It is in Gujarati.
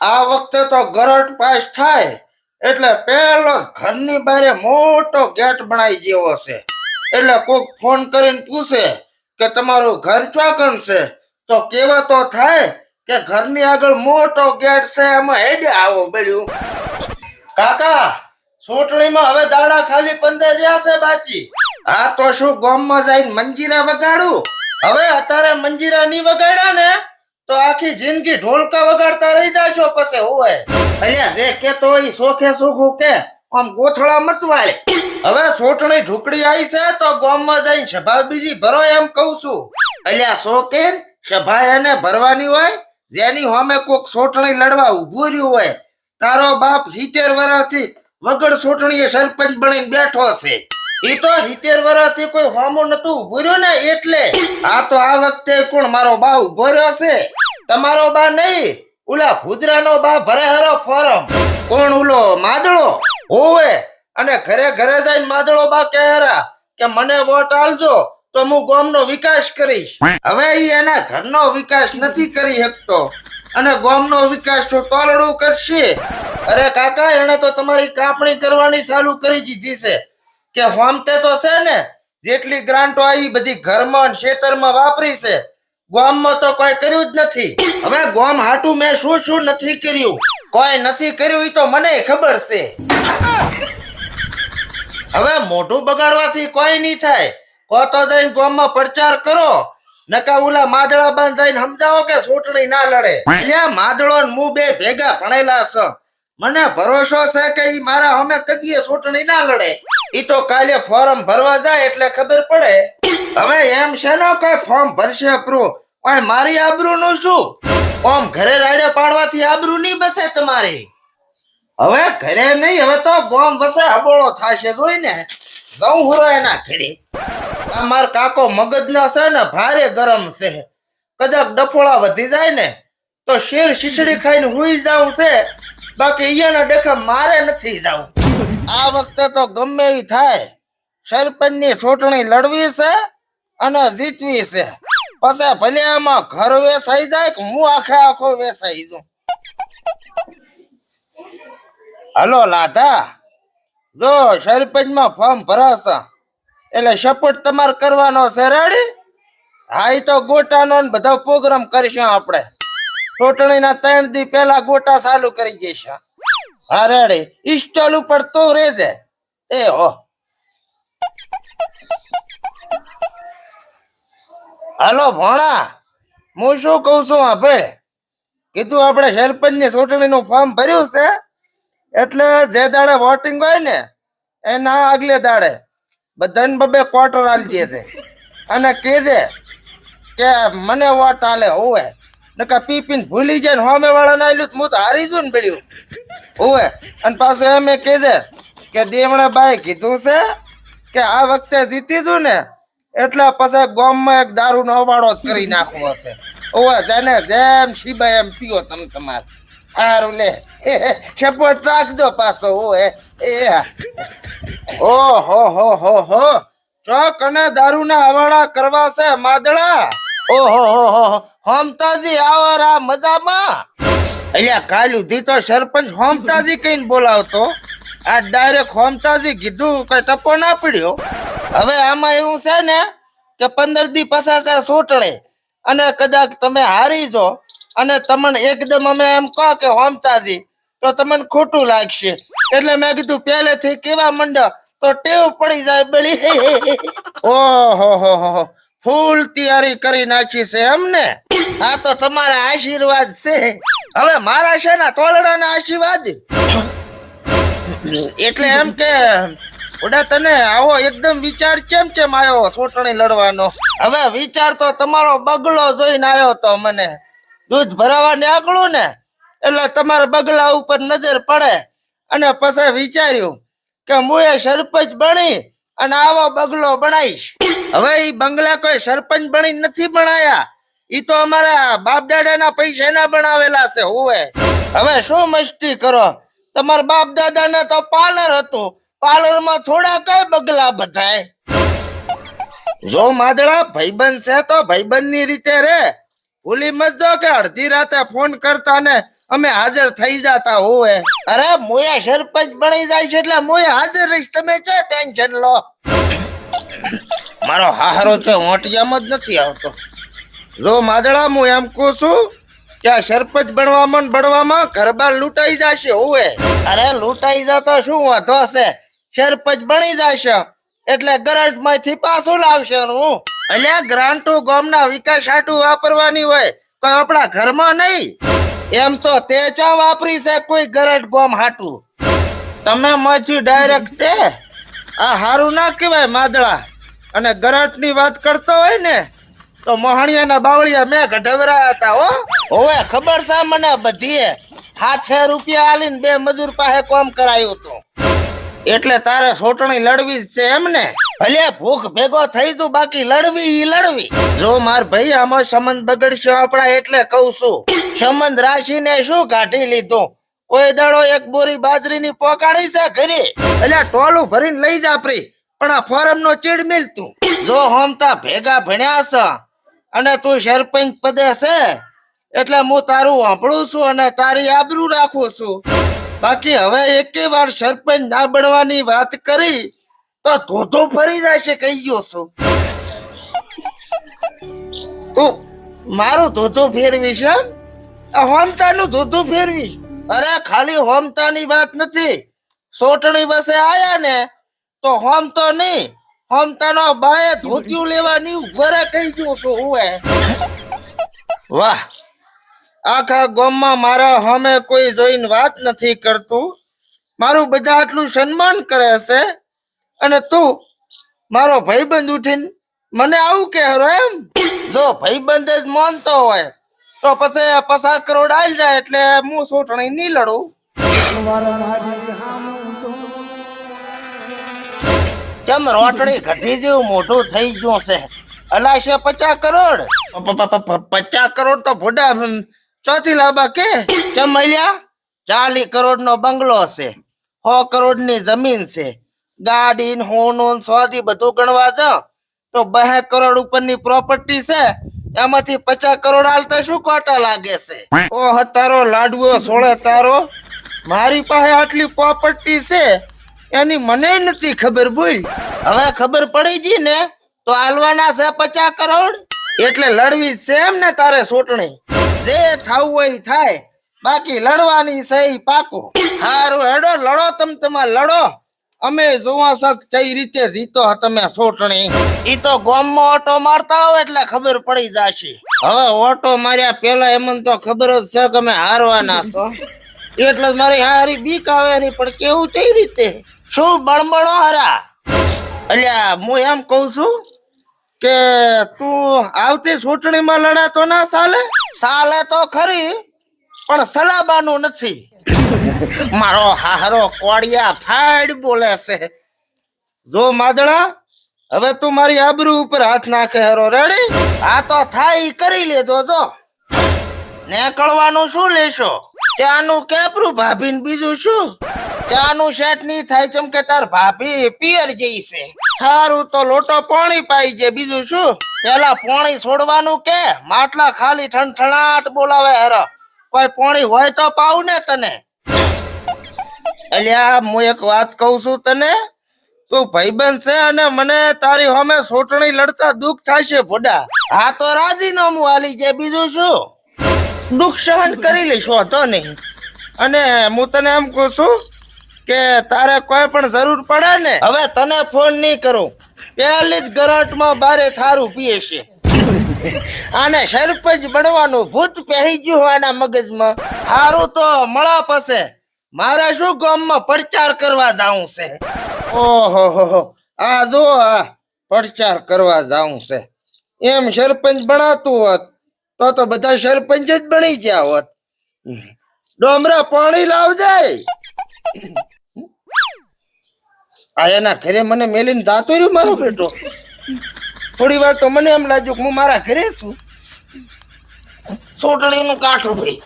આ વખતે તો ગરટ પાસ થાય એટલે પેલો ઘરની બારે મોટો ગેટ બનાવી જેવો છે. એટલે કોક ફોન કરીને પૂછે કે તમારું ઘર ચોકન છે તો કેવા તો થાય કે ઘરની આગળ મોટો ગેટ છે, એમાં હેડે આવો બધું. કાકા, ચૂંટણીમાં હવે દાડા ખાલી 15 રહ્યા છે બાકી. હા તો શું ગામમાં જઈને મંજીરા વગાડું? હવે અત્યારે મંજીરા નહીં વગાડ્યા ને તો આખી જિંદગી ઢોલકા વગાડતા રહી જાશો પછી. હોય અલ્યા જે કેતો હોય સોખે સોખું કે આમ ગોથળા મતવાળે. હવે ચૂંટણી ઢુકડી આવી છે તો ગામમાં જઈને સભા બીજી ભરો એમ કહું છું. અલ્યા શોકેર, સભા એને ભરવાની હોય જેની સામે કોક ચૂંટણી લડવા ઊભું રહ્યું હોય. તારો બાપ 70 વર્ષથી વગર ચૂંટણીએ સરપંચ બનીને બેઠો છે. ઈ તો 70 વર્ષથી કોઈ સામું નતું ઊભું રહ્યું ને એટલે. આ તો આ વખતે કોણ મારો બા ઊભો રહ્યો છે? તમારો બા નહીં, ઓલા ભુજરાનો બા ભરે હારો ફોરમ. કોણ ઓલો માદળો? હોવે. અને ઘરે ઘરે જઈને માદળો બા કહેરા કે મને વોટ આલજો તો હું ગામનો વિકાસ કરીશ. હવે ઈ એના ઘરનો વિકાસ નથી કરી શકતો અને ગામનો વિકાસ તો તોલડું કરશે. અરે કાકા, એને તો તમારી કાપણી કરવાની ચાલુ કરી દીધી છે કે હોમતે તો છે ને જેટલી ગ્રાન્ટો આવી બધી ઘરમાં ખેતરમાં વાપરી છે, ગામમાં તો કોઈ કર્યું જ નથી. હવે ગામ હાટું મેં શું શું નથી કર્યું, કોઈ નથી કર્યું ઈ તો મને ખબર છે. હવે મોઢું બગાડવાથી કોઈ નહીં થાય. કો તો જઈને ગામમાં પ્રચાર કરો, નકા ઓલા માદળા બંધ જઈને સમજાવો કે ચૂંટણી ના લડે. એટલે માદળો ને હું બે ભેગા ભણેલા છે. મને ભરોસો છે કે ઈ મારા સામે કદીએ ચૂંટણી ના લડે. ઈ તો કાલે ફોર્મ ભરવા જાય એટલે ખબર પડે. હવે એમ છે ને કોઈ ફોર્મ ભરશે પ્રો પણ મારી આબરૂ નું શું? ઓમ ઘરે રાડે પાડવાથી આબરૂ નહીં બસે તમારી. હવે ઘરે નહીં, હવે તો ગોમ વસે હબોળો થાશે. જોઈને જઉં હુરો એના ઘરે. અમાર કાકો મગજના છે ને ભારે ગરમ છે. કદાચ ડફોળા વધી જાય ને તો શેર શીશડી ખાઈને હુઈ જાવ છે, બાકી અહીંયાના ડખા મારે નથી જાવ. આ વખતે તો ગમે ઈ થાય સરપંચની ચૂંટણી લડવી છે અને જીતવી છે. પછી ભલે આમાં ઘર વેસાઈ જાય કે હું આખો વેસાઈ જાઉં. હલો લાધા, જો સરપંચમાં ફોર્મ ભરાશે એટલે સપોર્ટ તમારે કરવાનો છે. રેડી? હા, ઈ તો ગોટાનો ને બધો પ્રોગ્રામ કરીશું આપણે. ચૂંટણીના 3 દી પહેલા ગોટા ચાલુ કરી જઈશું. હા રેડી, સ્ટોલ ઉપર તો રેજે. એ હો હાલો ભોણા, હું શું કઉ છું આપણે કીધું આપણે સરપંચની ચૂંટણીનું ફોર્મ ભર્યું છે એટલે જે દાડે વોટિંગ હોય ને એના આગલે દાડે બધાને બબે ક્વાર્ટર આલી દે છે અને કહેજે કે મને વોટ આલે. હોવે નકા પીપીને ભૂલી જાય ને સામે વાળાને આલ્યું હું તો હારી જુ ને બેડ્યું. હોવે અને પાછું એમ કહેજે કે દેવણા બાઈ કીધું છે કે આ વખતે જીતી જુ ને એટલે પછી ગામમાં એક દારૂનો અવાડો જ કરી નાખવો હશે. ઓવે જેને જેમ શીબાઈ એમ પીઓ તમે તમારે. સારું લે, સપોર્ટ રાખજો પાછો. ઓએ ઓહો ચોક અને દારૂના અવાડા કરવા છે માદળા. ઓહો હોમતાજી આવો રા મજામાં. અલ્યા કાલ ઉધી તો સરપંચ હોમતાજી કહીને બોલાવતો, આ ડાયરેક્ટ હોમતાજી કીધું કઈ ટપો ના પડ્યો. હવે આમાં એવું છે ને કે 15 દી પાછા છે ચૂંટણી અને કદાચ તમે હારી જો અને તમને એકદમ અમે એમ કહો કે હોમતાજી તો તમને ખોટું લાગશે. એટલે મેં કીધું પહેલેથી કેવા મંડો તો ટેવ પડી જાય બળી. ઓહો ફૂલ તૈયારી કરી નાખી છે એમને. આ તો તમારા આશીર્વાદ છે. હવે મારા છે ને તોલડાના આશીર્વાદ. એટલે એમ કે ઓડા તને આવો એકદમ વિચાર કેમ આવ્યો ચૂંટણી લડવાનો? હવે વિચાર તો તમારો બગલો જોઈને આવ્યો તો. મને દૂધ ભરાવા નીકળું ને એટલે તમારા બગલા ઉપર નજર પડે અને પછી વિચાર્યું કે હું એ સરપંચ બની અને આવો બગલો બનાવીશ. હવે ઈ બંગલા કોઈ સરપંચ બની નથી બનાયા, ઈ તો અમારા બાપ દાદાના પૈસાના બનાવેલા છે. હોવે હવે શું મસ્તી કરો? તમારા બાપ દાદાને તો પાર્લર હતું, પાર્લરમાં થોડા કઈ બગલા બધાય. જો માદળા ભાઈબંધ છે તો ભાઈબંધની રીતે રે, ભૂલી મત જો કે અડધી રાતે ફોન કરતા ને અમે હાજર થઈ જતા હોવે. અરે મોયા સરપંચ બની જાય છે એટલે મોયા હાજર રહીશ, તમે છે ટેન્શન લો. મારો હારો છે ઓટિયામાં જ નથી આવતો. જો માદળા હું એમ કહું છું કે આ સરપંચ બનવામાં ને બળવામાં ઘરબાર લૂંટાઈ જશે હોવે. અરે લૂંટાઈ જતો શું વાંધો છે, સરપંચ બની જશે એટલે ગ્રાન્ટ માંથી પાછું લાવશે. હું એટલે ગ્રાન્ટો ગામના વિકાસ હાટું વાપરવાની હોય, કોઈ આપણા ઘરમાં નહીં. એમ તો તે ચા વાપરી છે કોઈ ગ્રાન્ટ ગામ હાટું. તમે માંથી ડાયરેક્ટ તે આ હારું ના કહેવાય માદળા. અને ગ્રાન્ટ ની વાત કરતો હોય ને તો મોહણિયાના બાવળિયા મેં ઢવરા હતા હો. હોવે ખબર છે મને બધી. હાથે રૂપિયા આલીને 2 મજૂર પાસે કામ કરાયું હતું. એટલે તારે સોટણી લડવી જ છે એમ ને? ભલે ભૂખ ભેગો થઈ તું, બાકી લડવી. જો માર ભાઈ આમાં સંબંધ બગડશે આપણા એટલે કઉ છું. સંબંધ રાશીને શું કાઢી લીધું? કોઈ દાડો એક બોરી બાજરીની પોકાડી છે ઘરે, એટલે ટોલું ભરીને લઈ જા પ્રી. પણ આ ફોરમ નો ચીડ મિલતું. જો હોમતા ભેગા ભણ્યા છે અને તું સરપંચ પદે છે એટલે હું તારું સાંભળું છું અને તારી આબરૂ રાખું છું. બાકી હવે એકે વાર સરપંચ ના બનવાની વાત કરી તો ધોધો ફરી જશે કહી ગયો છું. તું મારું ધોધો ફેરવીશ એમ? હોમતાનું ધોધો ફેરવીશ? અરે ખાલી હોમતાની વાત નથી, સોટણી બસે આયા ને તો હોમતો નહીં, હોમતાનો બાએ ધોતિયું લેવાની ઉભરે કહી ગયો છું હું. વાહ, આખા ગામમાં મારા સામે કોઈ જોઈને વાત નથી કરતું, મારું બધા આટલું સન્માન કરે છે અને તું મારો ભાઈબંધ ઉઠીને મને આવું કહેરો એમ? જો ભાઈબંધ જ માનતો હોય તો પછી 50 કરોડ આલ જાય એટલે હું સોટણી નહીં લડું. ચમ રોટડી ઘટી જેવું મોટું થઈ ગયું છે. અલાશે 50 કરોડ 50 કરોડ તો ભોડા ચોથી લાંબા કે ચમ મળ્યા? 40 કરોડ નો બંગલો છે, 100 કરોડ ની જમીન છે, ગાડી હોનું સોદી બધું ગણવા જાવ તો 2 કરોડ ઉપરની પ્રોપર્ટી છે. એમાંથી 50 કરોડ આલતા શું કોટા લાગે છે? ઓહ તારો લાડવો સોળે તારો, મારી પાસે આટલી પ્રોપર્ટી છે એની મને નથી ખબર. બોલ, હવે ખબર પડી ગઈ ને તો આલવાના છે 50 કરોડ. એટલે લડવી છે એમ ને તારે સોટણી? જે થાવું હોય થાય, બાકી લડવાની છે પાકો. હારું હેડો લડો, તમા લડો. અમે જોવા શક કઈ રીતે જીતો તમે સોટણી. ઈ તો ગામમાં ઓટો મારતા હો એટલે ખબર પડી જશે. હવે ઓટો માર્યા પેલા એમને તો ખબર જ છે કે અમે હારવાના છો, એટલે મારી હારી બીક આવે નહીં. પણ કેવું કઈ રીતે? શું બણબણો હરા? અલ્યા હું એમ કઉ છું કે તું આવતી ચૂંટણીમાં લડાતો ના ચાલે? ચાલે તો ખરી, પણ સલાબાનું નથી. મારો હારો કોડિયા ફાડ બોલે છે. જો માદળા, હવે તું મારી આબરૂ ઉપર હાથ નાખે હેરો. રેડી? આ તો થાય કરી લેજો. જો નીકળવાનું શું લેશો? ત્યાંનું કેપરું ભાભી ને બીજું શું? ચાનું સેટ નહીં થાય ચમ કે તાર ભાભી પિયર જઈ છે. સારું તો લોટો પાણી પાઈ છે, બીજું શું? પેલા પાણી છોડવાનું કે માટલા ખાલી ઠણઠણાટ બોલાવે હેરો. કોઈ પાણી હોય તો પાવ ને તને. અલ્યા હું એક વાત કહું છું તને, તું ભાઈબંધ છે અને મને તારી સામે સોટણી લડતા દુઃખ થશે ભોડા. આ તો રાજીનામું આલી જાય, બીજું શું? દુઃખ સહન કરી લઈશ તો નહીં. અને હું તને એમ કહું છું કે તારે કોઈ પણ જરૂર પડે ને, હવે તને ફોન નહીં કરું, પહેલી જ ગરાટમાં બારે થારું પીએ છે. આને સરપંચ બનવાનું ભૂત પહેરી ગયું આના મગજમાં. હારું તો મળા પાસે મારે શું ગામમાં પ્રચાર કરવા જાવું છે. ઓહો આ જો આ પ્રચાર કરવા જાવું છે. એમ સરપંચ બનાતું હોત તો બધા સરપંચ જ બની ગયા હોત. ડોમરા પાણી લાવજે. આ એના ઘરે મને મેલીને જાતો રહ્યો મારો બેટો. થોડી વાર તો મને એમ લાગ્યું કે હું મારા ઘરે છું. સોટણીનું કાઠું ભાઈ.